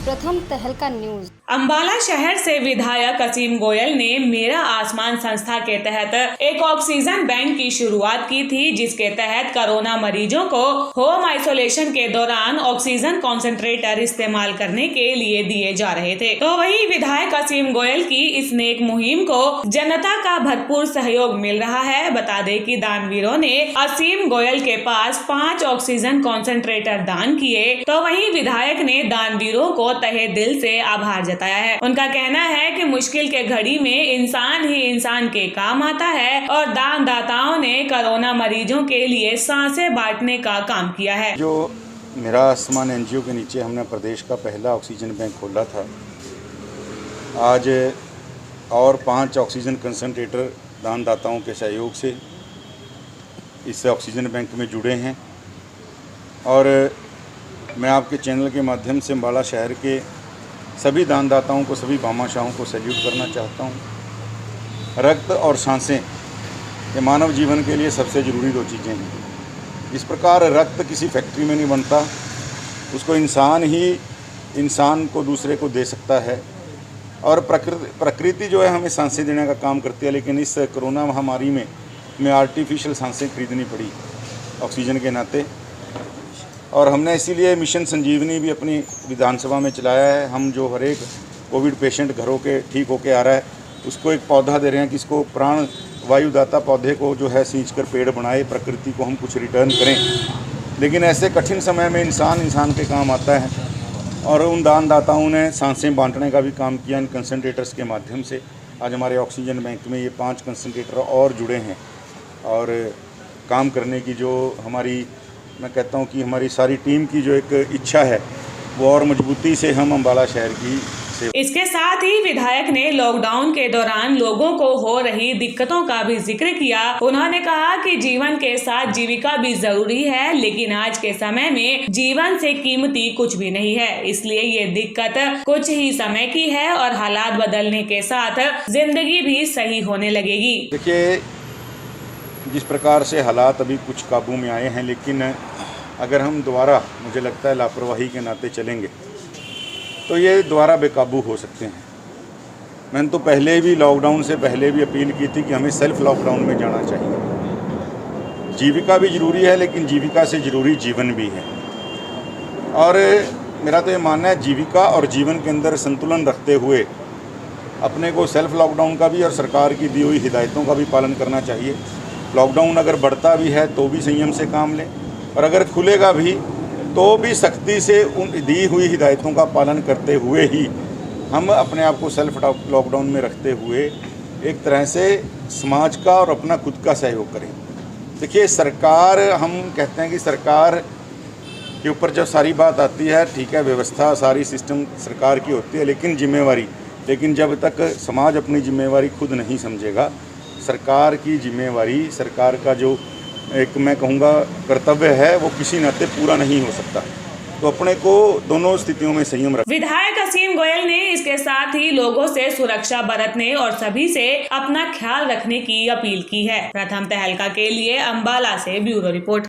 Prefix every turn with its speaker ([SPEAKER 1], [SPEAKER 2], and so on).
[SPEAKER 1] प्रथम तहलका न्यूज।
[SPEAKER 2] अंबाला शहर से विधायक असीम गोयल ने मेरा आसमान संस्था के तहत एक ऑक्सीजन बैंक की शुरुआत की थी, जिसके तहत कोरोना मरीजों को होम आइसोलेशन के दौरान ऑक्सीजन कॉन्सेंट्रेटर इस्तेमाल करने के लिए दिए जा रहे थे। तो वहीं विधायक असीम गोयल की इस नेक मुहिम को जनता का भरपूर सहयोग मिल रहा है। बता दें कि दानवीरों ने असीम गोयल के पास 5 ऑक्सीजन कॉन्सेंट्रेटर दान किए। तो वहीं विधायक ने दानवीरों को तहे दिल से आभार जताया है। उनका कहना है कि मुश्किल के घड़ी में इंसान ही इंसान के काम आता है और दानदाताओं ने कोरोना मरीजों के लिए सांसें बांटने का काम किया है।
[SPEAKER 3] जो मेरा आसमान एनजीओ के नीचे हमने प्रदेश का पहला ऑक्सीजन बैंक खोला था, आज और 5 ऑक्सीजन कंसंट्रेटर दानदाताओं के सहयोग से इस ऑक्सीजन बैंक में जुड़े हैं। और मैं आपके चैनल के माध्यम से अंबाला शहर के सभी दानदाताओं को, सभी भामाशाहों को सैल्यूट करना चाहता हूँ। रक्त और सांसें ये मानव जीवन के लिए सबसे ज़रूरी 2 चीज़ें हैं। इस प्रकार रक्त किसी फैक्ट्री में नहीं बनता, उसको इंसान ही इंसान को दूसरे को दे सकता है। और प्रकृति जो है हमें सांसें देने का काम करती है, लेकिन इस कोरोना महामारी में हमें आर्टिफिशियल सांसें खरीदनी पड़ी ऑक्सीजन के नाते। और हमने इसीलिए मिशन संजीवनी भी अपनी विधानसभा में चलाया है। हम जो हर एक कोविड पेशेंट घरों के ठीक होके आ रहा है, उसको एक पौधा दे रहे हैं कि इसको प्राण वायुदाता पौधे को जो है सींच कर पेड़ बनाए, प्रकृति को हम कुछ रिटर्न करें। लेकिन ऐसे कठिन समय में इंसान इंसान के काम आता है और उन दानदाताओं ने सांसें बांटने का भी काम किया इन कंसंट्रेटर्स के माध्यम से। आज हमारे ऑक्सीजन बैंक में ये 5 कंसंट्रेटर और जुड़े हैं और काम करने की जो हमारी, मैं कहता हूं कि हमारी सारी टीम की जो एक इच्छा है वो और मजबूती से हम अंबाला शहर की से।
[SPEAKER 2] इसके साथ ही विधायक ने लॉकडाउन के दौरान लोगों को हो रही दिक्कतों का भी जिक्र किया। उन्होंने कहा कि जीवन के साथ जीविका भी जरूरी है, लेकिन आज के समय में जीवन से कीमती कुछ भी नहीं है। इसलिए ये दिक्कत कुछ ही समय की है और हालात बदलने के साथ जिंदगी भी सही होने लगेगी।
[SPEAKER 3] देखिए, जिस प्रकार से हालात अभी कुछ काबू में आए हैं, लेकिन अगर हम दोबारा, मुझे लगता है, लापरवाही के नाते चलेंगे तो ये दोबारा बेकाबू हो सकते हैं। मैंने तो पहले भी, लॉकडाउन से पहले भी अपील की थी कि हमें सेल्फ लॉकडाउन में जाना चाहिए। जीविका भी ज़रूरी है, लेकिन जीविका से ज़रूरी जीवन भी है। और मेरा तो ये मानना है, जीविका और जीवन के अंदर संतुलन रखते हुए अपने को सेल्फ लॉकडाउन का भी और सरकार की दी हुई हिदायतों का भी पालन करना चाहिए। लॉकडाउन अगर बढ़ता भी है तो भी संयम से काम लें, और अगर खुलेगा भी तो भी सख्ती से उन दी हुई हिदायतों का पालन करते हुए ही हम अपने आप को सेल्फ लॉकडाउन में रखते हुए एक तरह से समाज का और अपना खुद का सहयोग करें। देखिए, सरकार, हम कहते हैं कि सरकार के ऊपर जब सारी बात आती है, ठीक है, व्यवस्था सारी सिस्टम सरकार की होती है, लेकिन जब तक समाज अपनी जिम्मेवारी खुद नहीं समझेगा, सरकार की जिम्मेवारी, सरकार का जो एक, मैं कहूँगा, कर्तव्य है, वो किसी नाते पूरा नहीं हो सकता। तो अपने को दोनों स्थितियों में संयम रख।
[SPEAKER 2] विधायक असीम गोयल ने इसके साथ ही लोगों से सुरक्षा बरतने और सभी से अपना ख्याल रखने की अपील की है। प्रथम तहलका के लिए अंबाला से ब्यूरो रिपोर्ट।